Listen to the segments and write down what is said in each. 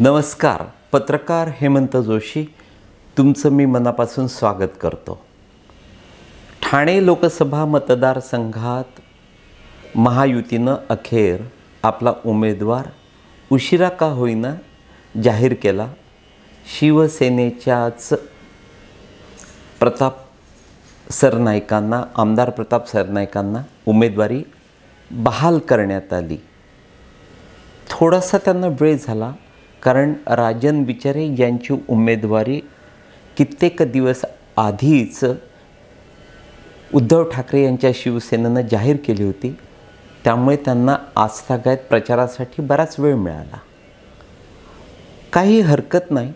नमस्कार. पत्रकार हेमंत जोशी तुमचं मी मनापासून स्वागत करतो. ठाणे लोकसभा मतदारसंघात महायुतीनं अखेर आपला उमेदवार उशिरा का होईना जाहीर केला. शिवसेनेच्याच प्रताप सरनाईकांना, आमदार प्रताप सरनाईकांना उमेदवारी बहाल करण्यात आली. थोडासा त्यांना वेळ झाला, कारण राजन विचारे यांची उमेदवारी कित्येक दिवस आधीच उद्धव ठाकरे यांच्या शिवसेनेनं जाहीर केली होती. त्यामुळे त्यांना आजतागायत प्रचारासाठी बराच वेळ मिळाला. काही हरकत नाही.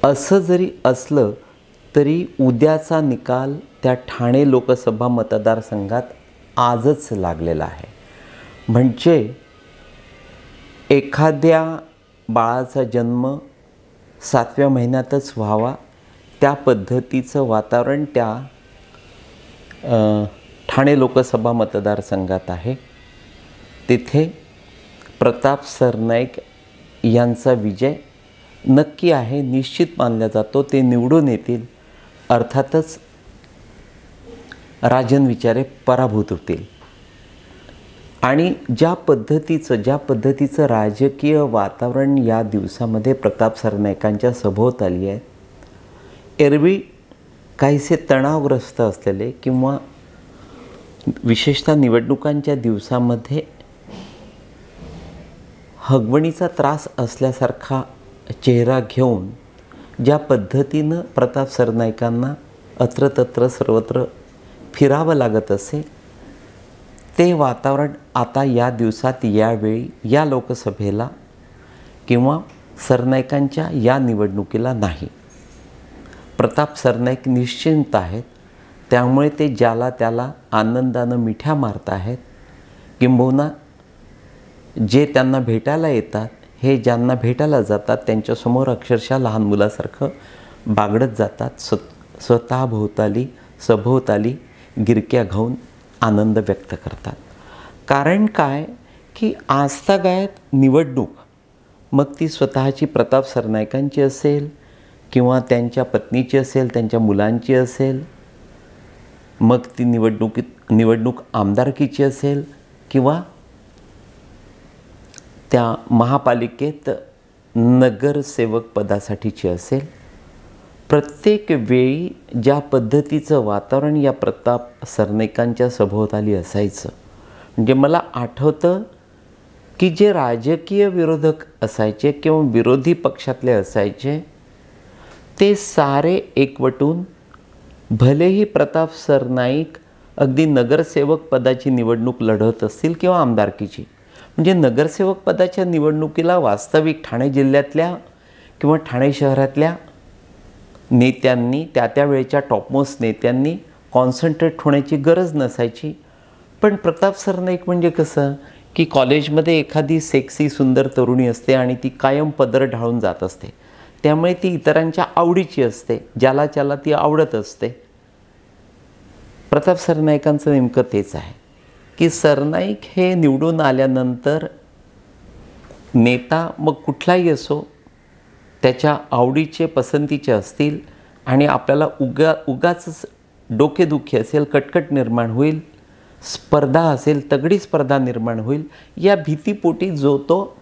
असं जरी असलं तरी उद्याचा निकाल त्या ठाणे लोकसभा मतदारसंघात आजच लागलेला आहे. म्हणजे एखाद्या बाळाचा जन्म 7व्या महिन्यातच व्हावा, त्या पद्धतीचं वातावरण त्या ठाणे लोकसभा मतदारसंघात आहे. तिथे प्रताप सरनाईक यांचा विजय नक्की आहे, निश्चित मानला जातो. ते निवडून येतील. अर्थातच राजन विचारे पराभूत होतील. आणि ज्या पद्धतीचं राजकीय वातावरण या दिवसामध्ये प्रताप सरनाईकांच्या सभोवताली आहे, एरवी काहीसे तणावग्रस्त असलेले किंवा विशेषतः निवडणुकांच्या दिवसामध्ये हगवणीचा त्रास असल्यासारखा चेहरा घेऊन ज्या पद्धतीनं प्रताप सरनाईकांना अत्रतत्र सर्वत्र फिरावं लागत असे, ते वातावरण आता या दिवसात, यावेळी, या लोकसभेला किंवा सरनाईकांच्या या निवडणुकीला नाही. प्रताप सरनाईक निश्चिंत आहेत. त्यामुळे ते ज्याला त्याला आनंदानं मिठ्या मारत आहेत. किंबहुना जे त्यांना भेटायला येतात, हे ज्यांना भेटायला जातात त्यांच्यासमोर अक्षरशः लहान मुलासारखं बागडत जातात. स्वतःभोवताली सभोवताली गिरक्या घाऊन आनंद व्यक्त करतात. कारण काय की आजतागायत निवडणूक, मग ती स्वतःची प्रताप सरनाईकांची असेल किंवा त्यांच्या पत्नीची असेल, त्यांच्या मुलांची असेल, मग ती निवडणूक आमदारकीची असेल किंवा त्या महापालिकेत नगरसेवक पदासाठीची असेल, प्रत्येक वेळी ज्या पद्धतीचं वातावरण या प्रताप सरनाईकांच्या सभोवताली असायचं, म्हणजे मला आठवतं की जे राजकीय विरोधक असायचे किंवा विरोधी पक्षातले असायचे, ते सारे एकवटून भलेही प्रताप सरनाईक अगदी नगरसेवक पदाची निवडणूक लढवत असतील किंवा आमदारकीची, म्हणजे नगरसेवक पदाच्या निवडणुकीला वास्तविक ठाणे जिल्ह्यातल्या किंवा ठाणे शहरातल्या नेत्यांनी, त्या वेळेच्या टॉपमोस्ट नेत्यांनी कॉन्सन्ट्रेट होण्याची गरज नसायची. पण प्रताप सरनाईक म्हणजे कसं की कॉलेजमध्ये एखादी सेक्सी सुंदर तरुणी असते आणि ती कायम पदर ढाळून जात असते. त्यामुळे ती इतरांच्या आवडीची असते, ज्याला त्याला ती आवडत असते. प्रताप सरनाईकांचं नेमकं तेच आहे की सरनाईक हे निवडून आल्यानंतर नेता मग कुठलाही असो, त्याच्या आवडीचे पसंतीचे असतील आणि आपल्याला उगाच डोकेदुखी असेल, कटकट निर्माण होईल, स्पर्धा असेल, तगडी स्पर्धा निर्माण होईल, या भीतीपोटी जो तो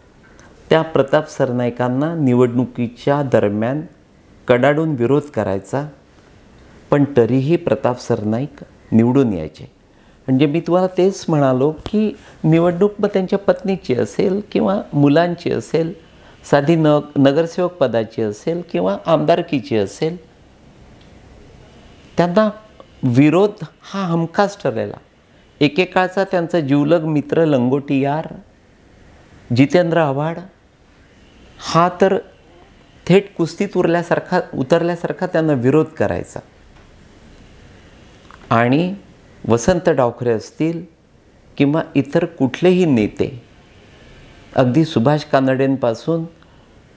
त्या प्रताप सरनाईकांना निवडणुकीच्या दरम्यान कडाडून विरोध करायचा. पण तरीही प्रताप सरनाईक निवडून यायचे. म्हणजे मी तुम्हाला तेच म्हणालो की निवडणूक मग त्यांच्या पत्नीची असेल किंवा मुलांची असेल, साधी नगरसेवक पदाची असेल किंवा आमदारकीची असेल, त्यांना विरोध हा हमखास ठरलेला. एकेकाळचा त्यांचा जिवलग मित्र लंगोटी यार जितेंद्र आव्हाड हा तर थेट कुस्तीत उतरल्यासारखा त्यांना विरोध करायचा. आणि वसंत डावखरे असतील किंवा इतर कुठलेही नेते, अगदी सुभाष कानडेंपासून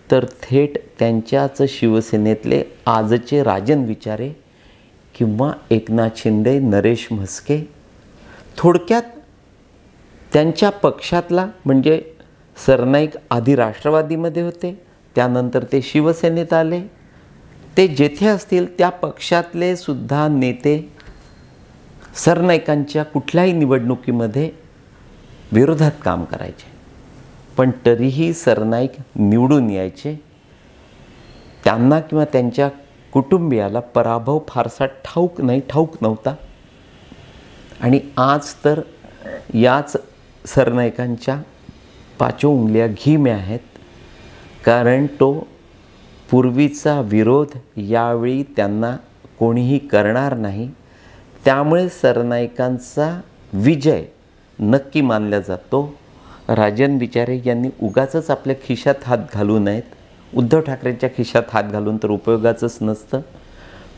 तर थेट त्यांच्याच शिवसेनेतले आजचे राजन विचारे किंवा एकनाथ शिंदे, नरेश म्हस्के, थोडक्यात त्यांच्या पक्षातला, म्हणजे सरनाईक आधी राष्ट्रवादीमध्ये होते, त्यानंतर ते शिवसेनेत आले. ते जेथे असतील त्या पक्षातले सुद्धा नेते सरनाईकांच्या कुठल्याही निवडणुकीमध्ये विरोधात काम करायचे, पण तरीही सरनाईक निवडून यायचे. त्यांना किंवा त्यांच्या कुटुंबियाला पराभव फारसा ठाऊक नव्हता. आणि आज तर याच सरनाईकांच्या पाचो उंगल्या घी में आहेत, कारण तो पूर्वीचा विरोध यावेळी त्यांना कोणीही करणार नाही. त्यामुळे सरनाईकांचा विजय नक्की मानला जातो. राजन विचारे यांनी उगाचच आपल्या खिशात हात घालू नयेत. उद्धव ठाकरेंच्या खिशात हात घालून तर उपयोगाचंच नसतं,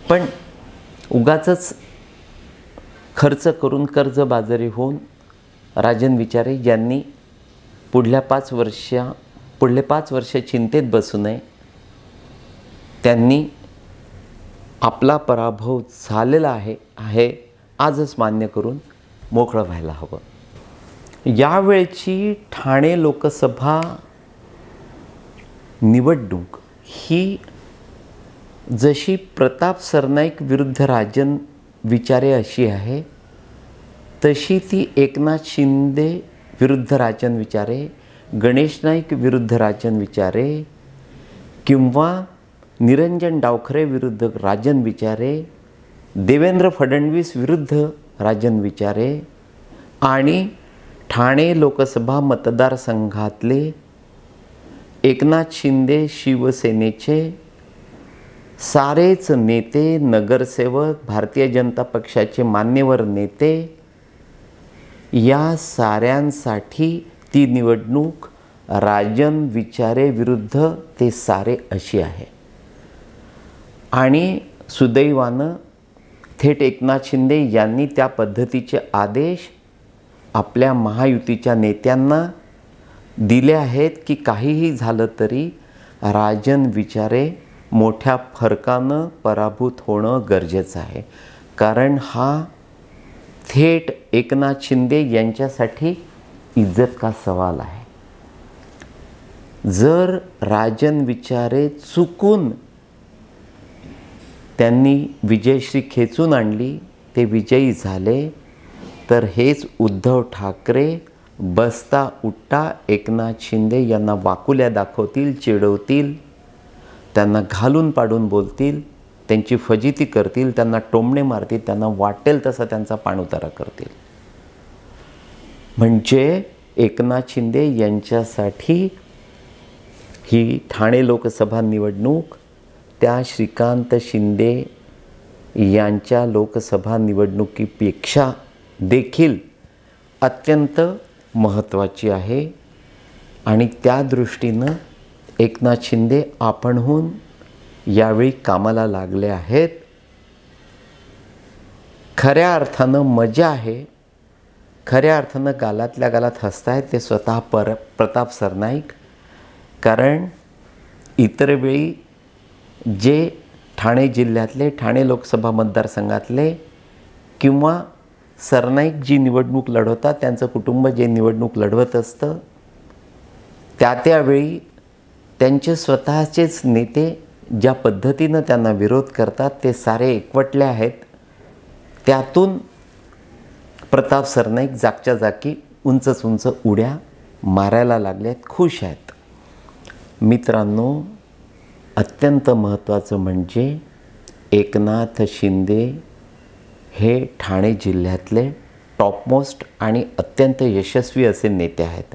पण उगाचच खर्च करून कर्जबाजारी होऊन राजन विचारे यांनी पुढले 5 वर्ष चिंतेत बसू नये. त्यांनी आपला पराभव झालेला आहे आजच मान्य करून मोकळं व्हायला हवं. यावेळची ठाणे लोकसभा निवडणूक ही जशी प्रताप सरनाईक विरुद्ध राजन विचारे अशी आहे, तशी ती एकनाथ शिंदे विरुद्ध राजन विचारे, गणेश नाईक विरुद्ध राजन विचारे किंवा निरंजन डावखरे विरुद्ध राजन विचारे, देवेंद्र फडणवीस विरुद्ध राजन विचारे आणि ठाणे लोकसभा मतदारसंघातले एकनाथ शिंदे शिवसेनेचे सारेच नेते, नगरसेवक, भारतीय जनता पक्षाचे मान्यवर नेते, या साऱ्यांसाठी ती निवडणूक राजन विचारे विरुद्ध ते सारे अशी आहे. आणि सुदैवानं थेट एकनाथ शिंदे यांनी त्या पद्धतीचे आदेश आपल्या महायुतीच्या नेत्यांना दिले आहेत की काहीही झालं तरी राजन विचारे मोठ्या फरकानं पराभूत होणं गरजेचं आहे, कारण हा थेट एकनाथ शिंदे यांच्यासाठी इज्जत का सवाल आहे. जर राजन विचारे चुकून त्यांनी विजयश्री खेचून आणली, ते विजयी झाले, तर हेच उद्धव ठाकरे बसता उठता एकनाथ शिंदे यांना वाकुल्या दाखवतील, चिडवतील, त्यांना घालून पाडून बोलतील, त्यांची फजिती करतील, त्यांना टोमणे मारतील, त्यांना वाटेल तसा त्यांचा पाणउतारा करतील. म्हणजे एकनाथ शिंदे यांच्यासाठी ही ठाणे लोकसभा निवडणूक त्या श्रीकांत शिंदे यांच्या लोकसभा निवडणुकीपेक्षा देखील अत्यंत महत्त्वाची आहे. आणि त्या दृष्टीनं एकनाथ शिंदे आपणहून यावेळी कामाला लागले आहेत. खऱ्या अर्थानं मजा आहे, खऱ्या अर्थानं गालातल्या गालात हसतायत ते स्वतः प्रताप सरनाईक. कारण इतर वेळी जे ठाणे जिल्ह्यातले, ठाणे लोकसभा मतदारसंघातले किंवा सरनाईक जी निवडणूक लढवतात, त्यांचं कुटुंब जे निवडणूक लढवत असतं, त्यावेळी त्यांचे स्वतःचेच नेते ज्या पद्धतीनं त्यांना विरोध करतात ते सारे एकवटले आहेत. त्यातून प्रताप सरनाईक जागच्या जागी उंच उंच उड्या मारायला लागल्यात, खुश आहेत. मित्रांनो, अत्यंत महत्त्वाचं म्हणजे एकनाथ शिंदे हे ठाणे जिल्ह्यातले टॉपमोस्ट आणि अत्यंत यशस्वी असे नेते आहेत.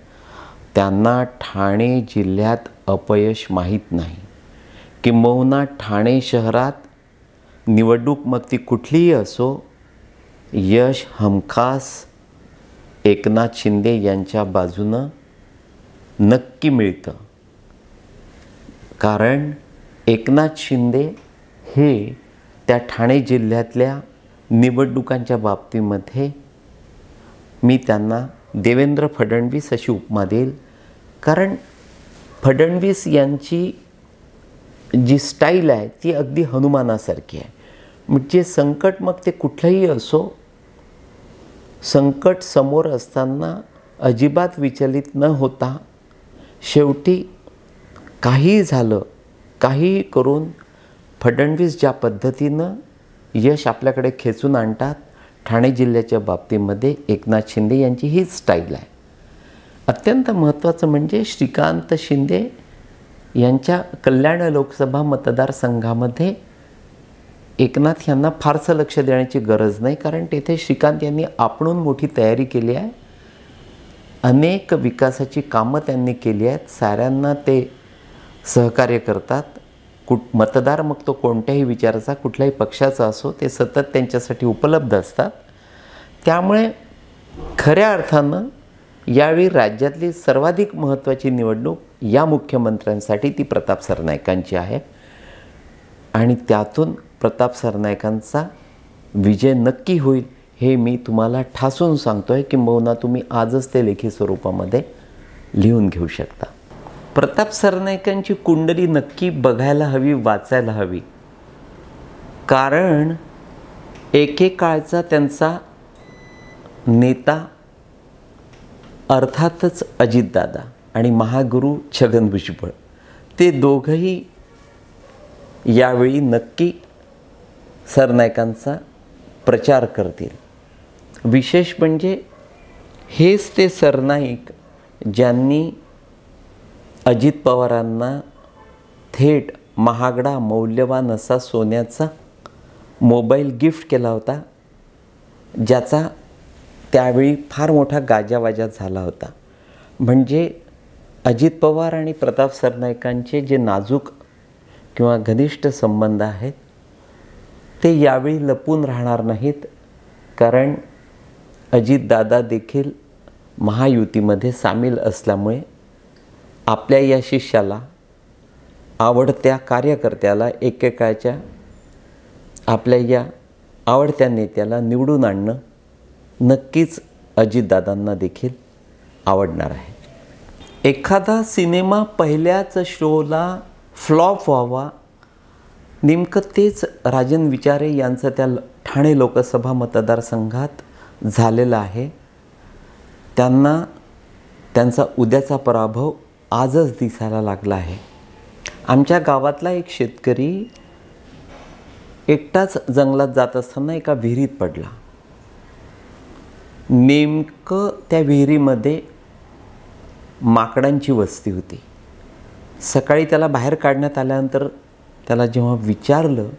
त्यांना ठाणे जिल्ह्यात अपयश माहीत नाही. किंबहुना ठाणे शहरात निवडणूक मग ती कुठलीही असो, यश हमखास एकनाथ शिंदे यांच्या बाजूनं नक्की मिळतं. कारण एकनाथ शिंदे हे त्या ठाणे जिल्ह्यातल्या निवडणुकांच्या बाबतीमध्ये मी त्यांना देवेंद्र फडणवीस अशी उपमा देईल. कारण फडणवीस यांची जी स्टाईल आहे ती अगदी हनुमानासारखी आहे. म्हणजे संकट मग ते कुठलंही असो, संकट समोर असताना अजिबात विचलित न होता शेवटी काही झालं, काही करून फडणवीस ज्या पद्धतीनं यश आपल्याकडे खेचून आणतात, ठाणे जिल्ह्याच्या बाबतीमध्ये एकनाथ शिंदे यांची हीच स्टाईल आहे. अत्यंत महत्त्वाचं म्हणजे श्रीकांत शिंदे यांच्या कल्याण लोकसभा मतदारसंघामध्ये एकनाथ यांना फारसं लक्ष देण्याची गरज नाही, कारण तेथे श्रीकांत यांनी आपणहून मोठी तयारी केली आहे. अनेक विकासाची कामं त्यांनी केली आहेत. साऱ्यांना ते सहकार्य करतात. मतदार मग तो कोणत्याही विचाराचा, कुठल्याही पक्षाचा असो, ते सतत त्यांच्यासाठी उपलब्ध असतात. त्यामुळे खऱ्या अर्थानं यावेळी राज्यातली सर्वाधिक महत्त्वाची निवडणूक या मुख्यमंत्र्यांसाठी ती प्रताप सरनाईकांची आहे आणि त्यातून प्रताप सरनाईकांचा विजय नक्की होईल हे मी तुम्हाला ठासून सांगतो आहे. किंबहुना तुम्ही आजच ते लेखी स्वरूपामध्ये लिहून घेऊ शकता. प्रताप सरनाईकांची कुंडली नक्की बघायला हवी, वाचायला हवी, कारण एकेकाळचा त्यांचा नेता अर्थातच अजितदादा आणि महागुरू छगन भुजबळ ते दोघंही यावेळी नक्की सरनाईकांचा प्रचार करतील. विशेष म्हणजे हेच ते सरनाईक ज्यांनी अजित पवारांना थेट महागडा मौल्यवान असा सोन्याचा मोबाईल गिफ्ट केला होता, ज्याचा त्यावेळी फार मोठा गाजावाजा झाला होता. म्हणजे अजित पवार आणि प्रताप सरनाईकांचे जे नाजूक किंवा घनिष्ठ संबंध आहेत ते यावेळी लपून राहणार नाहीत, कारण अजितदादा देखील महायुतीमध्ये सामील असल्यामुळे आपल्या या शिष्याला, आवडत्या कार्यकर्त्याला, एकेकाळच्या आपल्या या आवडत्या नेत्याला निवडून आणणं नक्कीच अजितदादांना देखील आवडणार आहे. एखादा सिनेमा पहिल्याच शोला फ्लॉप व्हावा, नेमकं तेच राजन विचारे यांचं त्या ठाणे लोकसभा मतदारसंघात झालेलं आहे. त्यांना त्यांचा उद्याचा पराभव आजच दिसायला लागला आहे. आमच्या गावातला एक शेतकरी एकटाच जंगलात जात असताना एका विहिरीत पडला. नेमकं त्या विहिरीमध्ये माकडांची वस्ती होती. सकाळी त्याला बाहेर काढण्यात आल्यानंतर त्याला जेव्हा विचारलं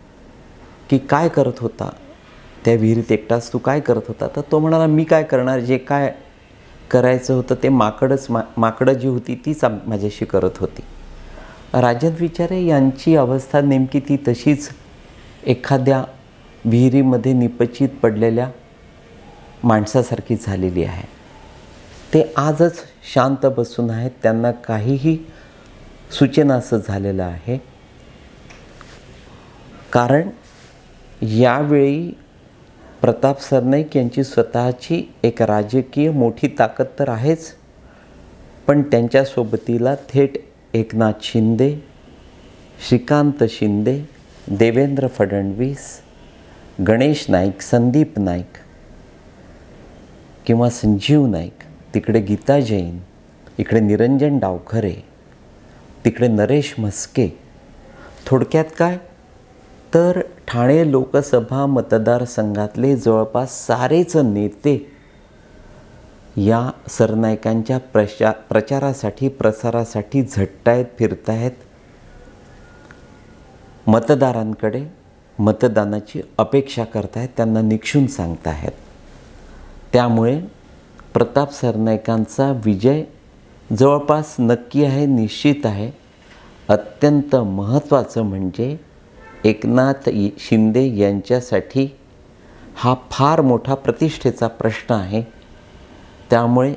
की काय करत होता त्या विहिरीत एकटाच, तू काय करत होता, तर तो म्हणाला, मी काय करणार, जे काय करायचं होतं ते माकडं जी होती तीच माझ्याशी करत होती. राजन विचारे यांची अवस्था नेमकी ती तशीच एखाद्या विहिरीमध्ये निपचित पडलेल्या माणसासारखी झालेली आहे. ते आजच शांत बसून आहेत. त्यांना काहीही सूचनाचं झालेलं आहे, कारण यावेळी प्रताप सरनाईक यांची स्वतःची एक राजकीय मोठी ताकद तर आहेच, पण त्यांच्या सोबतीला थेट एकनाथ शिंदे, श्रीकांत शिंदे, देवेंद्र फडणवीस, गणेश नाईक, संदीप नाईक किंवा संजीव नाईक, तिकडे गीता जैन, इकडे निरंजन डावखरे, तिकडे नरेश म्हस्के. थोडक्यात काय तर ठाणे लोकसभा मतदारसंघातले जवळपास सारेच नेते या सरनाईकांच्या प्रचारासाठी, प्रसारासाठी झटतायत, फिरतायत. मतदारांकडे मतदानाची अपेक्षा करतायत, त्यांना निक्षून सांगतायत. त्यामुळे प्रताप सरनाईकांचा विजय जवळपास नक्की आहे, निश्चित आहे. अत्यंत महत्त्वाचं म्हणजे एकनाथ शिंदे यांच्यासाठी हा फार मोठा प्रतिष्ठेचा प्रश्न आहे. त्यामुळे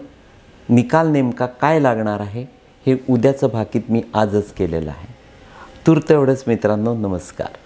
निकाल नेमका काय लागणार आहे हे उद्याचं भाकीत मी आजच केलेलं आहे. तूर्त एवढंच मित्रांनो, नमस्कार.